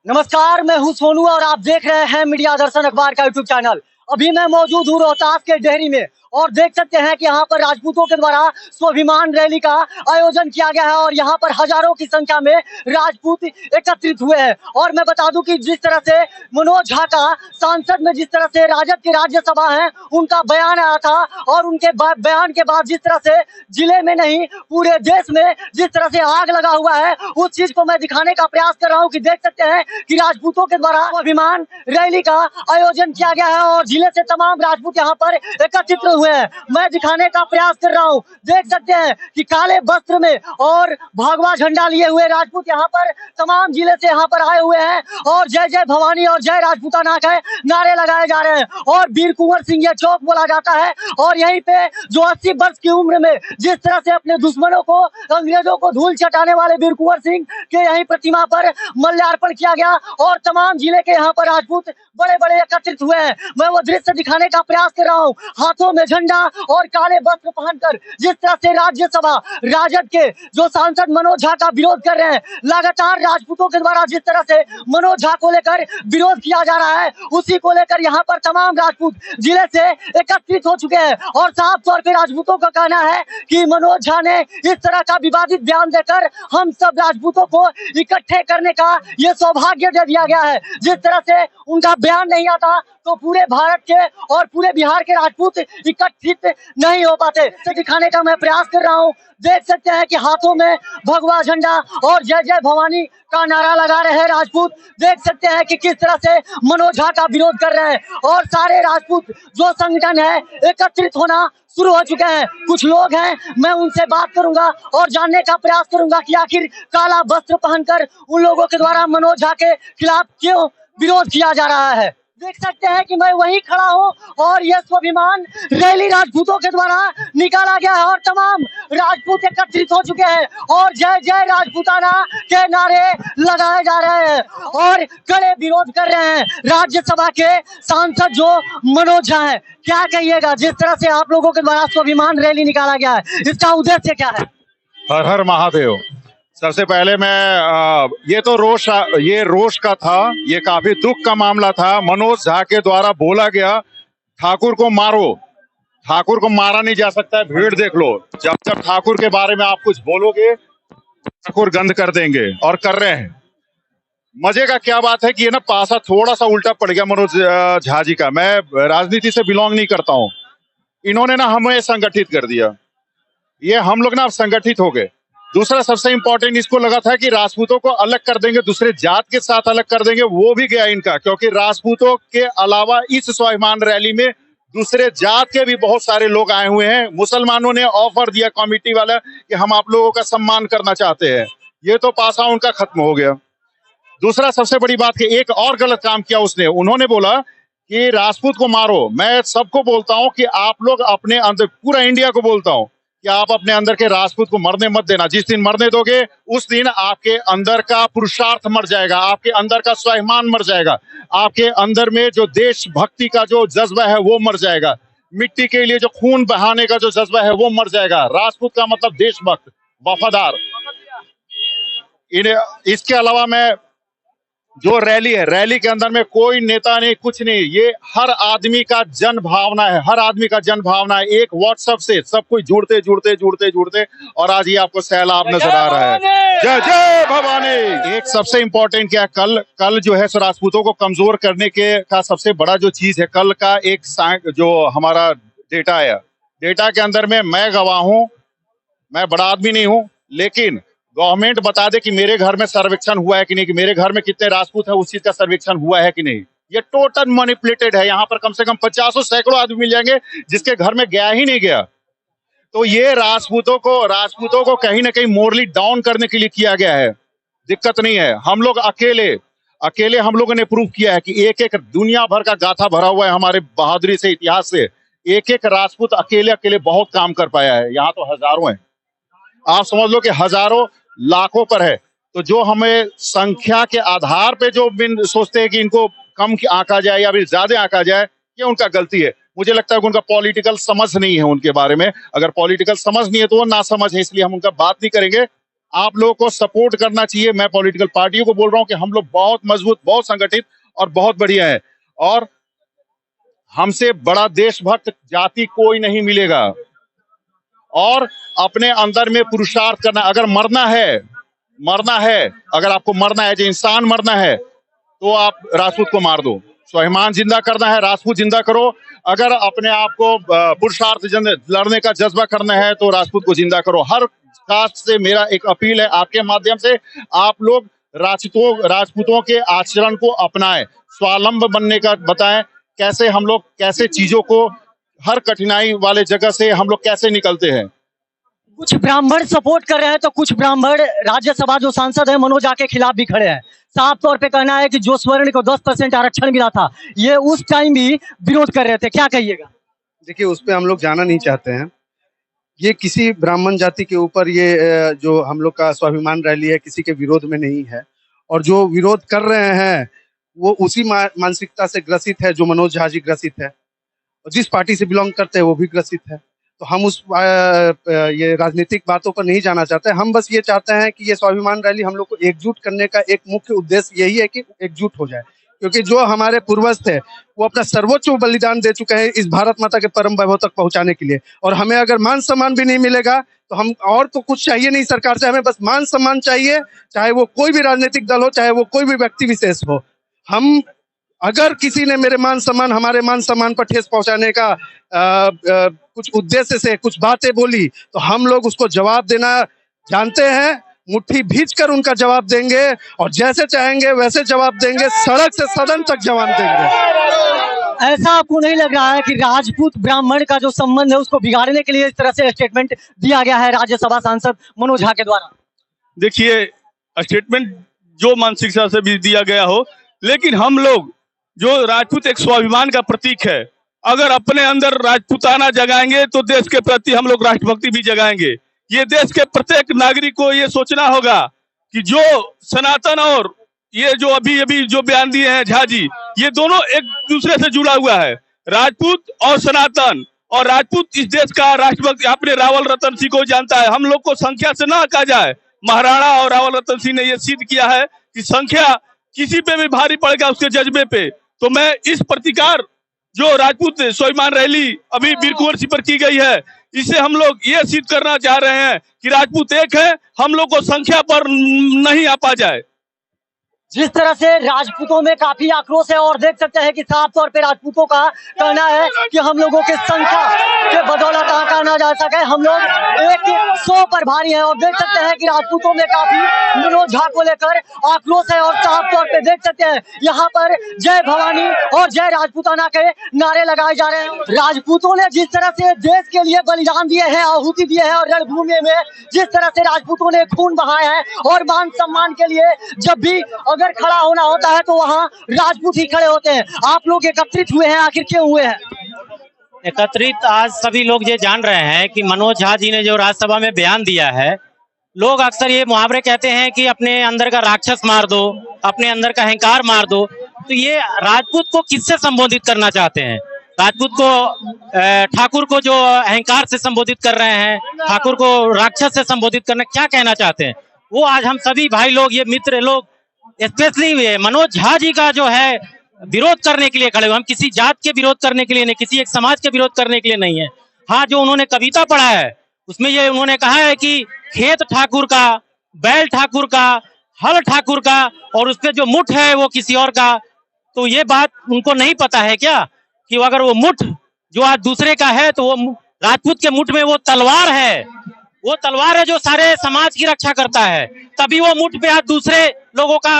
नमस्कार, मैं हूं सोनू और आप देख रहे हैं मीडिया दर्शन अखबार का यूट्यूब चैनल। अभी मैं मौजूद हूं रोहतास के डेहरी में और देख सकते हैं कि यहाँ पर राजपूतों के द्वारा स्वाभिमान रैली का आयोजन किया गया है और यहाँ पर हजारों की संख्या में राजपूत एकत्रित हुए हैं। और मैं बता दूं कि जिस तरह से मनोज झा का सांसद में जिस तरह से राजद की राज्यसभा है उनका बयान आया था और उनके बयान के बाद जिस तरह से जिले में नहीं पूरे देश में जिस तरह से आग लगा हुआ है उस चीज को मैं दिखाने का प्रयास कर रहा हूँ कि देख सकते हैं कि राजपूतों के द्वारा स्वाभिमान रैली का आयोजन किया गया है और जिले से तमाम राजपूत यहाँ पर एकत्रित हुए हैं। मैं दिखाने का प्रयास कर रहा हूँ, देख सकते हैं कि काले वस्त्र में और भगवा झंडा लिए हुए राजपूत यहाँ पर तमाम जिले से यहाँ पर आए हुए हैं और जय जय भवानी और जय राजपूताना के नारे लगाए जा रहे हैं और वीर कुंवर सिंह ये चौक बोला जाता है। और यहीं पे जो 80 वर्ष की उम्र में जिस तरह से अपने दुश्मनों को अंग्रेजों को धूल चटाने वाले वीर कुंवर सिंह के यहीं प्रतिमा पर माल्यार्पण किया गया और तमाम जिले के यहाँ पर राजपूत बड़े बड़े एकत्रित हुए हैं। मैं वो दृश्य दिखाने का प्रयास कर रहा हूँ, हाथों में झंडा और काले वस्त्र पहनकर जिस तरह से राज्यसभा राजद के जो सांसद मनोज झा का विरोध कर रहे हैं। लगातार राजपूतों के द्वारा जिस तरह से मनोज झा को लेकर विरोध किया जा रहा है उसी को लेकर यहाँ पर तमाम राजपूत जिले से एकत्रित हो चुके हैं और साफ तौर पर राजपूतों का कहना है कि मनोज झा ने इस तरह का विवादित बयान देकर हम सब राजपूतों को इकट्ठे करने का ये सौभाग्य दे दिया गया है। जिस तरह से उनका बयान नहीं आता तो पूरे भारत के और पूरे बिहार के राजपूत इकट्ठित नहीं हो पाते। इसे दिखाने का मैं प्रयास कर रहा हूँ, देख सकते हैं कि हाथों में भगवा झंडा और जय जय भवानी का नारा लगा रहे हैं राजपूत। देख सकते हैं कि किस तरह से मनोज झा का विरोध कर रहे हैं और सारे राजपूत जो संगठन है एकत्रित होना शुरू हो चुके हैं। कुछ लोग हैं, मैं उनसे बात करूंगा और जानने का प्रयास करूंगा कि आखिर काला वस्त्र पहनकर उन लोगों के द्वारा मनोज झा के खिलाफ क्यों विरोध किया जा रहा है। देख सकते हैं कि मैं वहीं खड़ा हूं और यह स्वाभिमान रैली राजपूतों के द्वारा निकाला गया है और तमाम राजपूत एकत्रित हो चुके हैं और जय जय राजपूताना के नारे लगाए जा रहे हैं और कड़े विरोध कर रहे हैं राज्यसभा के सांसद जो मनोज झा है। क्या कहिएगा जिस तरह से आप लोगों के द्वारा स्वाभिमान रैली निकाला गया है, इसका उद्देश्य क्या है? हर हर महादेव। सबसे पहले मैं ये रोष का था, ये काफी दुख का मामला था। मनोज झा के द्वारा बोला गया ठाकुर को मारो, ठाकुर को मारा नहीं जा सकता है। भीड़ देख लो, जब जब ठाकुर के बारे में आप कुछ बोलोगे ठाकुर गंद कर देंगे और कर रहे हैं। मजे का क्या बात है कि ये ना पासा थोड़ा सा उल्टा पड़ गया मनोज झा जी का। मैं राजनीति से बिलोंग नहीं करता हूँ, इन्होंने ना हमें संगठित कर दिया, ये हम लोग ना अब संगठित हो गए। दूसरा सबसे इंपॉर्टेंट इसको लगा था कि राजपूतों को अलग कर देंगे, दूसरे जात के साथ अलग कर देंगे, वो भी गया इनका, क्योंकि राजपूतों के अलावा इस स्वाभिमान रैली में दूसरे जात के भी बहुत सारे लोग आए हुए हैं। मुसलमानों ने ऑफर दिया कमेटी वाला कि हम आप लोगों का सम्मान करना चाहते हैं, ये तो पासा उनका खत्म हो गया। दूसरा सबसे बड़ी बात कि एक और गलत काम किया उसने, उन्होंने बोला कि राजपूत को मारो। मैं सबको बोलता हूं कि आप लोग अपने अंदर, पूरा इंडिया को बोलता हूं कि आप अपने अंदर के राजपूत को मरने मत देना। जिस दिन मरने दोगे उस दिन आपके अंदर का पुरुषार्थ मर जाएगा, आपके अंदर का स्वाभिमान मर जाएगा, आपके अंदर में जो देशभक्ति का जो जज्बा है वो मर जाएगा, मिट्टी के लिए जो खून बहाने का जो जज्बा है वो मर जाएगा। राजपूत का मतलब देशभक्त, वफादार। इसके अलावा मैं जो रैली है, रैली के अंदर में कोई नेता नहीं, कुछ नहीं, ये हर आदमी का जन भावना है, हर आदमी का जन भावना है। एक व्हाट्सएप से सब कुछ जुड़ते जुड़ते जुड़ते जुड़ते और आज ये आपको सैलाब नजर आ रहा है। जय जय भवानी। एक सबसे इंपॉर्टेंट क्या, कल जो है राजपूतों को कमजोर करने के का सबसे बड़ा जो चीज है, कल का एक जो हमारा डेटा है, डेटा के अंदर में मैं गवाह हूं, मैं बड़ा आदमी नहीं हूं, लेकिन गवर्नमेंट बता दे कि मेरे घर में सर्वेक्षण हुआ है कि नहीं, कि मेरे घर में कितने राजपूत है उस चीज का सर्वेक्षण हुआ है कि नहीं। ये टोटल मैनिपुलेटेड है। यहाँ पर कम से कम 50 सैकड़ों आदमी मिल जाएंगे जिसके घर में गया ही नहीं गया। तो ये राजपूतों को कहीं ना कहीं मोरली डाउन करने के लिए किया गया है। दिक्कत नहीं है, हम लोग अकेले हम लोगों ने प्रूव किया है कि एक एक दुनिया भर का गाथा भरा हुआ है हमारे बहादुरी से, इतिहास से। एक एक राजपूत अकेले अकेले बहुत काम कर पाया है। यहाँ तो हजारों है, आप समझ लो कि हजारों लाखों पर है। तो जो हमें संख्या के आधार पे जो सोचते हैं कि इनको कम आंका जाए या फिर ज्यादा आंका जाए, ये उनका गलती है। मुझे लगता है कि उनका पॉलिटिकल समझ नहीं है उनके बारे में। अगर पॉलिटिकल समझ नहीं है तो वो ना समझ है, इसलिए हम उनका बात नहीं करेंगे। आप लोगों को सपोर्ट करना चाहिए। मैं पॉलिटिकल पार्टियों को बोल रहा हूं कि हम लोग बहुत मजबूत, बहुत संगठित और बहुत बढ़िया है, और हमसे बड़ा देशभक्त जाति कोई नहीं मिलेगा। और अपने अंदर में पुरुषार्थ करना, अगर मरना है, अगर आपको मरना है, जो इंसान मरना है, तो आप राजपूत को मार दो। स्वाभिमान जिंदा करना है, राजपूत जिंदा करो। अगर अपने आप को पुरुषार्थ लड़ने का जज्बा करना है, तो राजपूत को जिंदा करो। हर कास्ट से मेरा एक अपील है, आपके माध्यम से आप लोग राजपूतों के आचरण को अपनाएं, स्वावलंब बनने का बताएं, कैसे हम लोग कैसे चीजों को, हर कठिनाई वाले जगह से हम लोग कैसे निकलते हैं। कुछ ब्राह्मण सपोर्ट कर रहे हैं तो कुछ ब्राह्मण राज्यसभा जो सांसद है मनोज झा के खिलाफ भी खड़े हैं। साफ तौर पे कहना है कि जो स्वर्ण को 10% आरक्षण मिला था, ये उस टाइम भी विरोध कर रहे थे। क्या कहिएगा? देखिए, उस पे हम लोग जाना नहीं चाहते हैं। ये किसी ब्राह्मण जाति के ऊपर ये जो हम लोग का स्वाभिमान रैली है, किसी के विरोध में नहीं है। और जो विरोध कर रहे हैं वो उसी मानसिकता से ग्रसित है जो मनोज झा जी ग्रसित है, और जिस पार्टी से बिलोंग करते हैं वो भी ग्रसित है। तो हम उस ये राजनीतिक बातों पर नहीं जाना चाहते। हम बस ये चाहते हैं कि ये स्वाभिमान रैली हम लोग को एकजुट करने का एक मुख्य उद्देश्य यही है कि एकजुट हो जाए, क्योंकि जो हमारे पूर्वज थे वो अपना सर्वोच्च बलिदान दे चुके हैं इस भारत माता के परम वैभव तक पहुंचाने के लिए। और हमें अगर मान सम्मान भी नहीं मिलेगा तो हम और तो कुछ चाहिए नहीं सरकार से, हमें बस मान सम्मान चाहिए, चाहे वो कोई भी राजनीतिक दल हो, चाहे वो कोई भी व्यक्ति विशेष हो। हम अगर किसी ने हमारे मान सम्मान पर ठेस पहुंचाने का कुछ उद्देश्य से कुछ बातें बोली तो हम लोग उसको जवाब देना जानते हैं, मुट्ठी भींच कर उनका जवाब देंगे, और जैसे चाहेंगे वैसे जवाब देंगे, सड़क से सदन तक जवाब देंगे। ऐसा आपको नहीं लग रहा है कि राजपूत ब्राह्मण का जो संबंध है उसको बिगाड़ने के लिए इस तरह से स्टेटमेंट दिया गया है राज्यसभा सांसद मनोज झा के द्वारा? देखिए, स्टेटमेंट जो मानसिकता से भी दिया गया हो, लेकिन हम लोग जो राजपूत एक स्वाभिमान का प्रतीक है, अगर अपने अंदर राजपूताना जगाएंगे तो देश के प्रति हम लोग राष्ट्रभक्ति भी जगाएंगे। ये देश के प्रत्येक नागरिक को ये सोचना होगा कि जो सनातन और ये जो अभी जो बयान दिए हैं झा जी, ये दोनों एक दूसरे से जुड़ा हुआ है। राजपूत और सनातन, और राजपूत इस देश का राष्ट्रभक्त अपने रावल रतन सिंह को जानता है। हम लोग को संख्या से ना आंका जाए। महाराणा और रावल रतन सिंह ने यह सिद्ध किया है कि संख्या किसी पे भी भारी पड़ेगा उसके जज्बे पे। तो मैं इस प्रतिकार जो राजपूत स्वाभिमान रैली अभी वीर कुंवर सिंह पर की गई है, इससे हम लोग ये सिद्ध करना चाह रहे हैं कि राजपूत एक है, हम लोग को संख्या पर नहीं आपा जाए। जिस तरह से राजपूतों में काफी आक्रोश है, और देख सकते हैं कि साफ तौर पे राजपूतों का कहना है कि हम लोगों की संख्या के बदौलत आंका ना जा सके, हम लोग 100 पर भारी हैं। और देख सकते हैं कि राजपूतों में काफी मनोज झा को लेकर आक्रोश है, और साफ तौर पे देख सकते हैं यहाँ पर जय भवानी और जय राजपूताना के नारे लगाए जा रहे हैं। राजपूतों ने जिस तरह से देश के लिए बलिदान दिए हैं, आहुति दिए हैं, और रणभूमि में जिस तरह से राजपूतों ने खून बहाया है, और मान सम्मान के लिए जब भी अगर खड़ा होना होता है तो वहाँ राजपूत ही खड़े होते हैं। आप लोग एकत्रित हुए हैं, आखिर क्यों हुए हैं? एकत्रित आज सभी लोग ये जान रहे हैं कि मनोज झा जी ने जो राज्यसभा में बयान दिया है, लोग अक्सर ये मुहावरे कहते हैं कि अपने अंदर का राक्षस मार दो, अपने अंदर का अहंकार मार दो। तो ये राजपूत को किससे संबोधित करना चाहते हैं? राजपूत को, ठाकुर को जो अहंकार से संबोधित कर रहे हैं, ठाकुर को राक्षस से संबोधित करना, क्या कहना चाहते हैं? वो आज हम सभी भाई लोग, ये मित्र लोग, स्पेशली मनोज झा जी का जो है विरोध करने के लिए खड़े हुए। हम किसी जात के विरोध करने के लिए नहीं, किसी एक समाज के विरोध करने के लिए नहीं है। हाँ, जो उन्होंने कविता पढ़ा है उसमें ये उन्होंने कहा है कि खेत ठाकुर का, बैल ठाकुर का, हल ठाकुर का, और उसपे जो मुठ है वो किसी और का। तो ये बात उनको नहीं पता है क्या कि अगर वो मुठ जो आज दूसरे का है तो वो राजपूत के मुठ में वो तलवार है, वो तलवार है जो सारे समाज की रक्षा करता है। तभी वो मुठ पे आज दूसरे लोगों का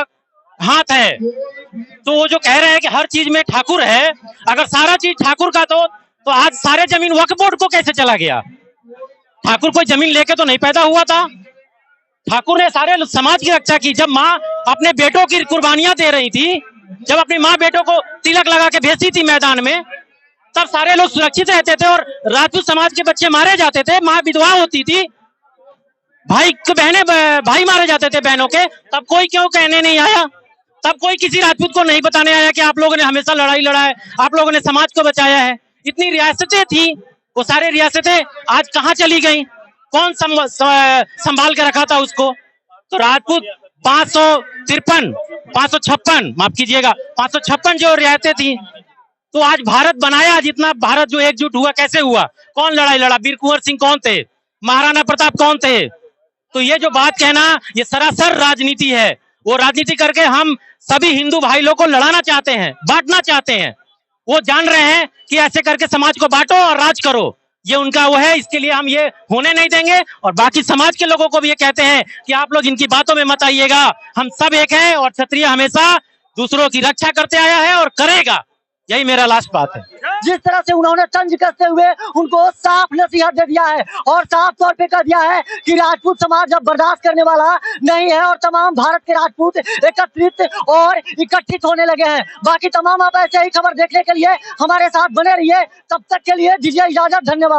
हाथ है। तो वो जो कह रहे हैं कि हर चीज में ठाकुर है, अगर सारा चीज ठाकुर का तो आज सारे जमीन वक्फ बोर्ड को कैसे चला गया? ठाकुर कोई जमीन लेके तो नहीं पैदा हुआ था। ठाकुर ने सारे समाज की रक्षा की। जब माँ अपने बेटों की कुर्बानियां दे रही थी, जब अपनी माँ बेटों को तिलक लगा के भेजती थी मैदान में, तब सारे लोग सुरक्षित रहते थे और राजपूत समाज के बच्चे मारे जाते थे, माँ विधवा होती थी, भाई मारे जाते थे बहनों के, तब कोई क्यों कहने नहीं आया? तब कोई किसी राजपूत को नहीं बताने आया कि आप लोगों ने हमेशा लड़ाई लड़ा है, आप लोगों ने समाज को बचाया है। इतनी रियासतें थी, वो सारे रियासतें आज कहाँ चली गई? कौन संभाल के रखा था उसको? तो राजपूत 556 माफ कीजिएगा 556 जो रियायतें थी, तो आज भारत बनाया जितना, भारत जो एकजुट हुआ कैसे हुआ, कौन लड़ाई लड़ा, वीर कुंवर सिंह कौन थे, महाराणा प्रताप कौन थे। तो ये जो बात कहना, ये सरासर राजनीति है। वो राजनीति करके हम सभी हिंदू भाई लोग को लड़ाना चाहते हैं, बांटना चाहते हैं। वो जान रहे हैं कि ऐसे करके समाज को बांटो और राज करो, ये उनका वो है, इसके लिए हम ये होने नहीं देंगे। और बाकी समाज के लोगों को भी ये कहते हैं कि आप लोग इनकी बातों में मत आइएगा, हम सब एक हैं और क्षत्रिय हमेशा दूसरों की रक्षा करते आया है और करेगा। यही मेरा लास्ट बात है। जिस तरह से उन्होंने तंज कसते हुए उनको साफ नसीहत दे दिया है और साफ तौर पे कह दिया है कि राजपूत समाज अब बर्दाश्त करने वाला नहीं है और तमाम भारत के राजपूत एकत्रित और इकट्ठित होने लगे हैं। बाकी तमाम आप ऐसे ही खबर देखने के लिए हमारे साथ बने रहिए। तब तक के लिए दीजिए इजाजत, धन्यवाद।